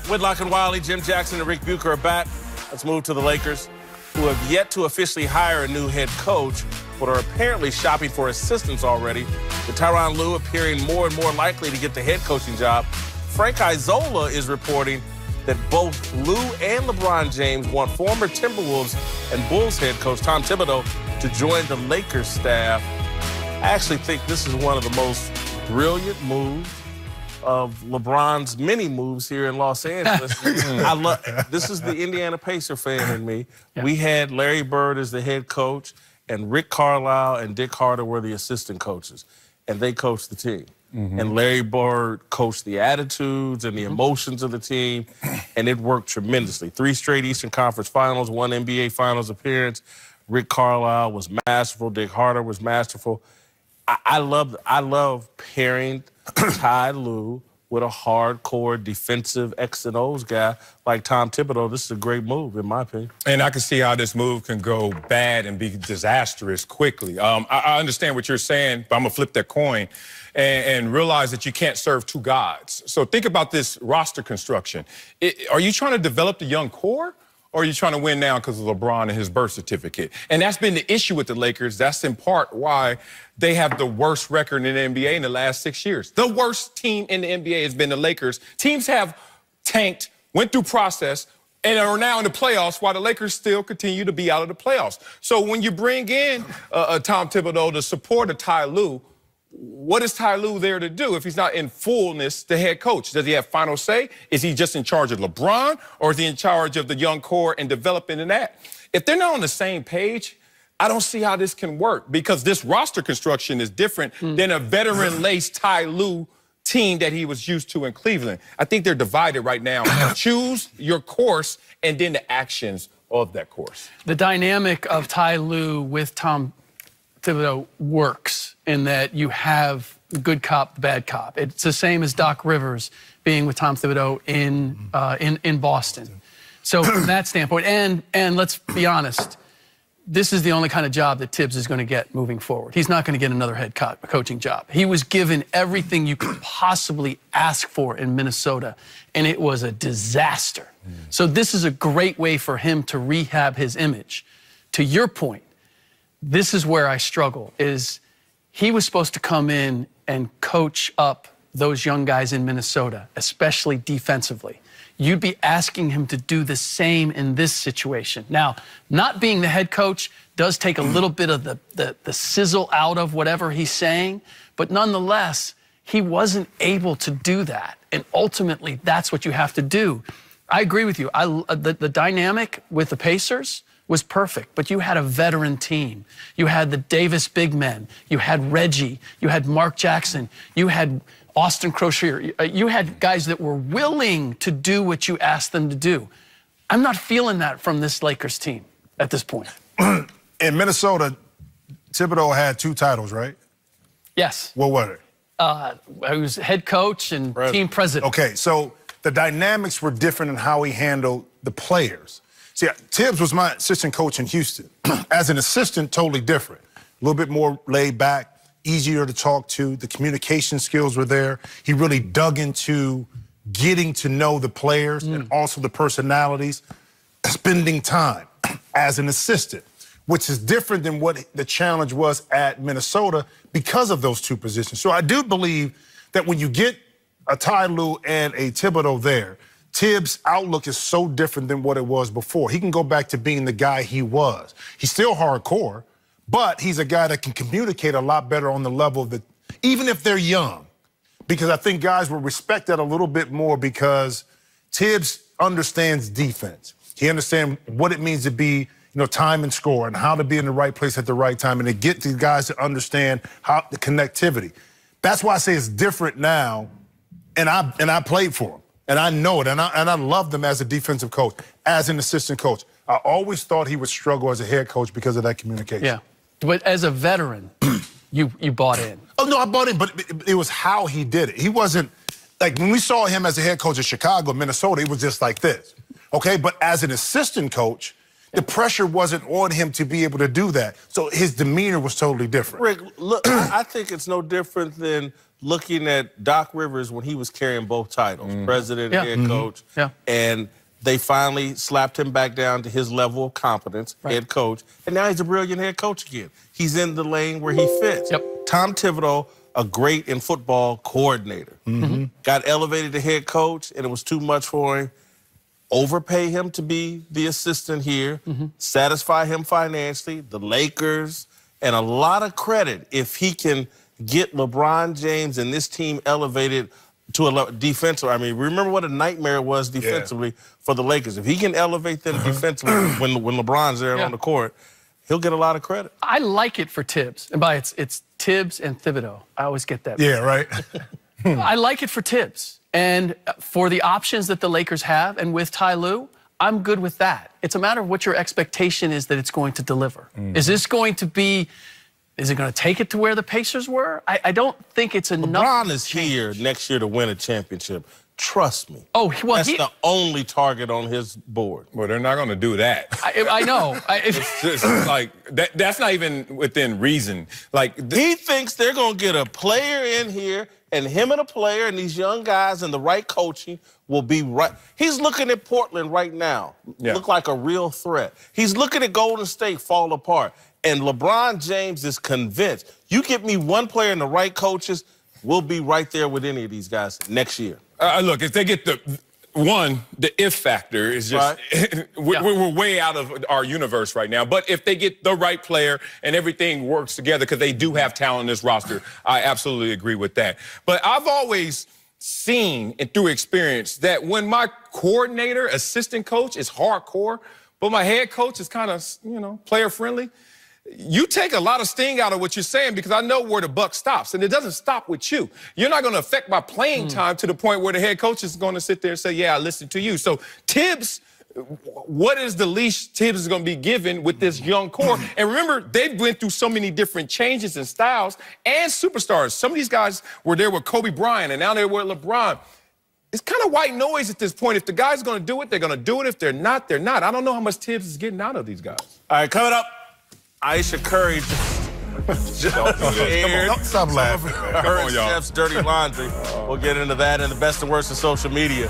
Whitlock and Wiley, Jim Jackson, and Rick Bucher are back. Let's move to the Lakers, who have yet to officially hire a new head coach, but are apparently shopping for assistants already, with Tyronn Lue appearing more and more likely to get the head coaching job. Frank Isola is reporting that both Lue and LeBron James want former Timberwolves and Bulls head coach Tom Thibodeau to join the Lakers staff. I actually think this is one of the most brilliant moves of LeBron's many moves here in Los Angeles. This is the Indiana Pacer fan in me. Yeah. We had Larry Bird as the head coach, and Rick Carlisle and Dick Harter were the assistant coaches, and they coached the team. And Larry Bird coached the attitudes and the emotions of the team, and it worked tremendously. 3 straight Eastern Conference Finals, 1 NBA Finals appearance. Rick Carlisle was masterful. Dick Harter was masterful. I love pairing Ty Lue with a hardcore defensive X and O's guy like Tom Thibodeau. This is a great move, in my opinion. And I can see how this move can go bad and be disastrous quickly. I understand what you're saying, but I'm going to flip that coin and realize that you can't serve 2 gods. So think about this roster construction. Are you trying to develop the young core? Or are you trying to win now because of LeBron and his birth certificate? And that's been the issue with the Lakers. That's in part why they have the worst record in the NBA in the last 6 years. The worst team in the NBA has been the Lakers. Teams have tanked, went through process, and are now in the playoffs while the Lakers still continue to be out of the playoffs. So when you bring in Tom Thibodeau to support a Ty Lue, what is Ty Lue there to do if he's not in fullness the head coach? Does he have final say? Is he just in charge of LeBron, or is he in charge of the young core and developing in that? If they're not on the same page, I don't see how this can work, because this roster construction is different than a veteran-laced Ty Lue team that he was used to in Cleveland. I think they're divided right now. Choose your course and then the actions of that course. The dynamic of Ty Lue with Tom Thibodeau works in that you have good cop, bad cop. It's the same as Doc Rivers being with Tom Thibodeau in Boston. So from that standpoint, and let's be honest, this is the only kind of job that Tibbs is going to get moving forward. He's not going to get another head coaching job. He was given everything you could possibly ask for in Minnesota, and it was a disaster. So this is a great way for him to rehab his image. To your point, this is where I struggle, is he was supposed to come in and coach up those young guys in Minnesota, especially defensively. You'd be asking him to do the same in this situation. Now, not being the head coach does take a little bit of the sizzle out of whatever he's saying, but nonetheless, he wasn't able to do that. And ultimately, that's what you have to do. I agree with you. The dynamic with the Pacers was perfect, but you had a veteran team. You had the Davis big men. You had Reggie. You had Mark Jackson. You had Austin Crochet. You had guys that were willing to do what you asked them to do. I'm not feeling that from this Lakers team at this point. In Minnesota, Thibodeau had 2 titles, right? Yes. What were they? He was head coach and team president. Okay, so the dynamics were different in how he handled the players. See, Tibbs was my assistant coach in Houston. As an assistant, totally different. A little bit more laid back, easier to talk to. The communication skills were there. He really dug into getting to know the players and also the personalities, spending time as an assistant, which is different than what the challenge was at Minnesota because of those 2 positions. So I do believe that when you get a Ty Lue and a Thibodeau there, Tibbs' outlook is so different than what it was before. He can go back to being the guy he was. He's still hardcore, but he's a guy that can communicate a lot better on the level of even if they're young, because I think guys will respect that a little bit more because Tibbs understands defense. He understands what it means to be, time and score and how to be in the right place at the right time and to get these guys to understand how the connectivity. That's why I say it's different now, and I played for him. And I know it, and I loved him as a defensive coach, as an assistant coach. I always thought he would struggle as a head coach because of that communication. Yeah, but as a veteran, you bought in. Oh, no, I bought in, but it was how he did it. He wasn't, like, when we saw him as a head coach in Chicago, Minnesota, it was just like this, okay? But as an assistant coach, the pressure wasn't on him to be able to do that. So his demeanor was totally different. Rick, look, I think it's no different than looking at Doc Rivers when he was carrying both titles, president and head coach. And they finally slapped him back down to his level of competence, head coach. And now he's a brilliant head coach again. He's in the lane where he fits. Tom Thibodeau, a great in football coordinator, got elevated to head coach, and it was too much for him. Overpay him to be the assistant here, satisfy him financially, the Lakers, and a lot of credit if he can get LeBron James and this team elevated to a defensive. I mean, remember what a nightmare it was defensively for the Lakers. If he can elevate them defensively when LeBron's there on the court, he'll get a lot of credit. I like it for Tibbs. And by it's Tibbs and Thibodeau. I always get that. Yeah, right. I like it for Tibbs. And for the options that the Lakers have, and with Ty Lue, I'm good with that. It's a matter of what your expectation is that it's going to deliver. Is this going to be, is it going to take it to where the Pacers were? I don't think it's enough. LeBron is here next year to win a championship. Trust me. Oh, well, that's the only target on his board. Well, they're not going to do that. I know. It's like that's not even within reason. Like he thinks they're going to get a player in here, and him and a player and these young guys and the right coaching will be right. He's looking at Portland right now, look like a real threat. He's looking at Golden State fall apart. And LeBron James is convinced, you get me one player and the right coaches, we'll be right there with any of these guys next year. Look, if they get the if factor is just, we're way out of our universe right now. But if they get the right player and everything works together, because they do have talent in this roster, I absolutely agree with that. But I've always seen and through experience that when my coordinator, assistant coach is hardcore, but my head coach is kind of, player friendly, you take a lot of sting out of what you're saying because I know where the buck stops, and it doesn't stop with you. You're not going to affect my playing time to the point where the head coach is going to sit there and say, yeah, I listened to you. So Tibbs, what is the leash Tibbs is going to be given with this young core? And remember, they've went through so many different changes and styles and superstars. Some of these guys were there with Kobe Bryant, and now they're with LeBron. It's kind of white noise at this point. If the guy's going to do it, they're going to do it. If they're not, they're not. I don't know how much Tibbs is getting out of these guys. All right, coming up, Aisha Curry Don't stop laughing. Her and Steph's dirty laundry. We'll get into that and the best and worst of social media.